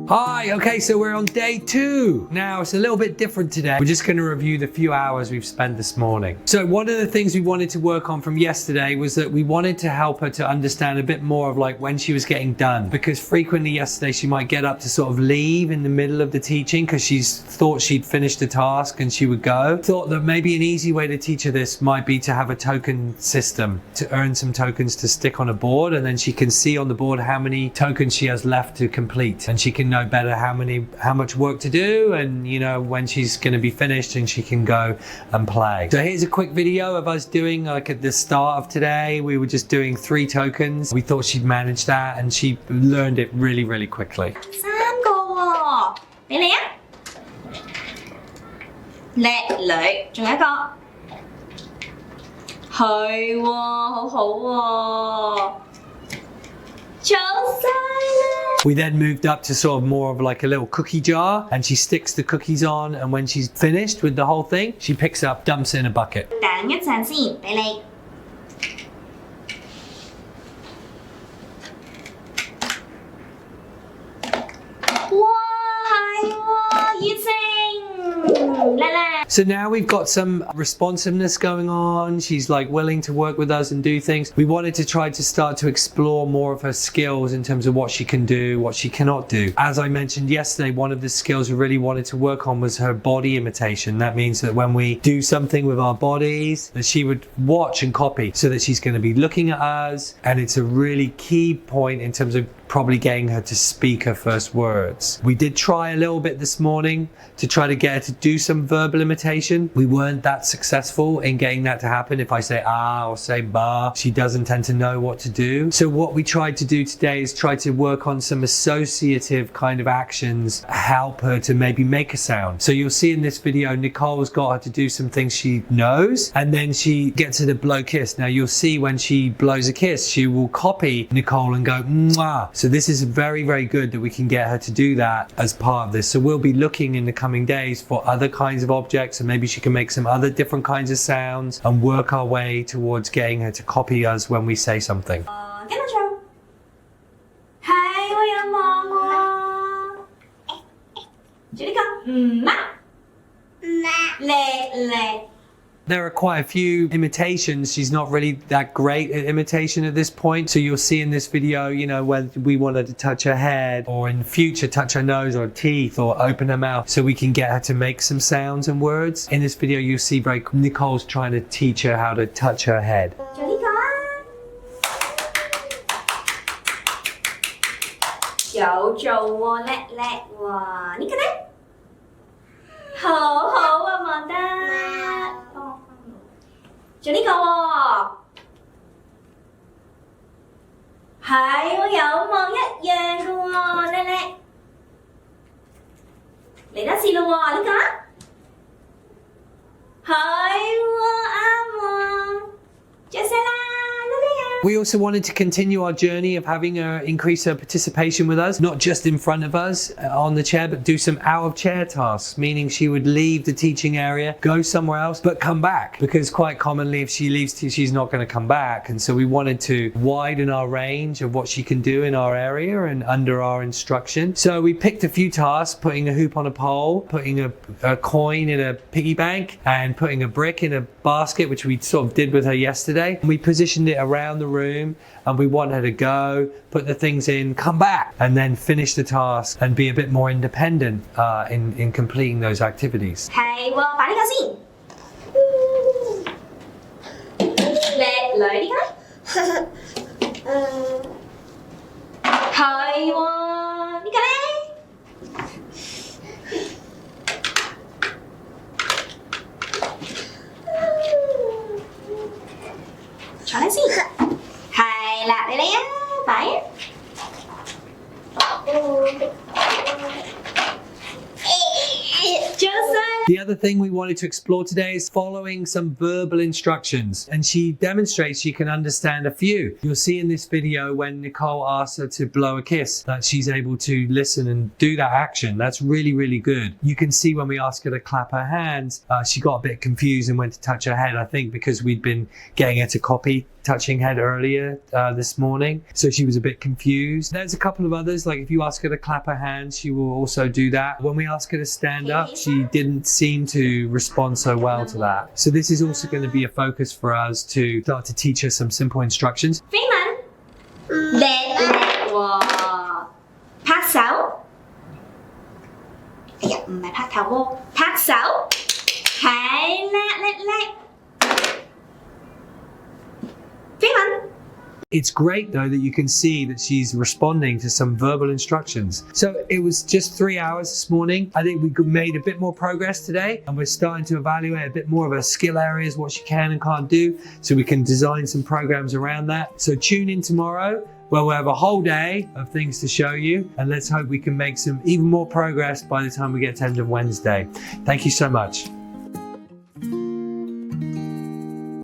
Hi, okay, so we're on day 2. Now, it's a little bit different today. We're just gonna review the few hours we've spent this morning. So one of the things we wanted to work on from yesterday was that we wanted to help her to understand a bit more of like when she was getting done. Because frequently yesterday she might get up to sort of leave in the middle of the teaching because she's thought she'd finished the task and she would go. Thought that maybe an easy way to teach her this might be to have a token system, to earn some tokens to stick on a board, and then she can see on the board how many tokens she has left to complete, and she can know better how much work to do, and you know when she's going to be finished and she can go and play. So here's a quick video of us doing, like at the start of today we were just doing 3 tokens. We thought she'd manage that and she learned it really quickly. 3個喎，俾你啊！叻女，仲有一個，係喎，好好喎，做晒啦！ We then moved up to sort of more of like a little cookie jar, and she sticks the cookies on, and when she's finished with the whole thing, she picks up, dumps it in a bucket. 等一陣先，俾你。哇，係喎，熱情，叻叻。 So now we've got some responsiveness going on. She's like willing to work with us and do things. We wanted to try to start to explore more of her skills in terms of what she can do, what she cannot do. As I mentioned yesterday, one of the skills we really wanted to work on was her body imitation. That means that when we do something with our bodies, that she would watch and copy, so that she's going to be looking at us. And it's a really key point in terms of probably getting her to speak her first words. We did try a little bit this morning to try to get her to do some verbal imitation. We weren't that successful in getting that to happen. If I say ah or say ba, she doesn't tend to know what to do. So what we tried to do today is try to work on some associative kind of actions, help her to maybe make a sound. So you'll see in this video, Nicole's got her to do some things she knows, and then she gets her to blow kiss. Now you'll see when she blows a kiss, she will copy Nicole and go mwah. So this is very good that we can get her to do that as part of this. So we'll be looking in the coming days for other kinds of objects, and maybe she can make some other different kinds of sounds and work our way towards getting her to copy us when we say something. 跟我做，係我有望喎，做呢個媽，叻叻。 There are quite a few imitations. She's not really that great at imitation at this point. So you'll see in this video, you know, when we want her to touch her head, or in future touch her nose or teeth or open her mouth, so we can get her to make some sounds and words. In this video, you'll see Nicole's trying to teach her how to touch her head. 做呢個啊，有做喎，叻叻喎，呢個呢？好好啊，望得。做呢個喎，係喎，有望一樣嘅喎，叻叻。嚟多次咯喎，呢個啊，係喎，啱喎，做晒啦，叻叻啊！ We also wanted to continue our journey of having her increase her participation with us, not just in front of us on the chair, but do some out of chair tasks, meaning she would leave the teaching area, go somewhere else, but come back. Because quite commonly if she leaves, she's not going to come back. And so we wanted to widen our range of what she can do in our area and under our instruction. So we picked a few tasks, putting a hoop on a pole, putting a coin in a piggy bank, and putting a brick in a basket, which we sort of did with her yesterday. And we positioned it around the room, and we want her to go, put the things in, come back, and then finish the task and be a bit more independent in completing those activities. 係喎，擺呢個先。叻女呢個呢？係喎，呢個呢？坐低先。係啦，你嚟啊，擺啊！做晒。 The other thing we wanted to explore today is following some verbal instructions, and she demonstrates she can understand a few. You'll see in this video when Nicole asks her to blow a kiss that she's able to listen and do that action. That's really good. You can see when we ask her to clap her hands, she got a bit confused and went to touch her head, I think because we'd been getting her to copy touching head earlier this morning, so she was a bit confused. There's a couple of others, like if you ask her to clap her hands, she will also do that. When we ask her to stand up, she didn't seem to respond so well to that. So this is also going to be a focus for us to start to teach her some simple instructions. Freeman. Wow. Phát 6. Dạ, mày phát thảo vô. Phát 6. Hãy lại. Freeman. It's great though that you can see that she's responding to some verbal instructions. So it was just 3 hours this morning. I think we made a bit more progress today, and we're starting to evaluate a bit more of her skill areas, what she can and can't do, so we can design some programs around that. So tune in tomorrow, where we'll have a whole day of things to show you, and let's hope we can make some even more progress by the time we get to end of Wednesday. Thank you so much.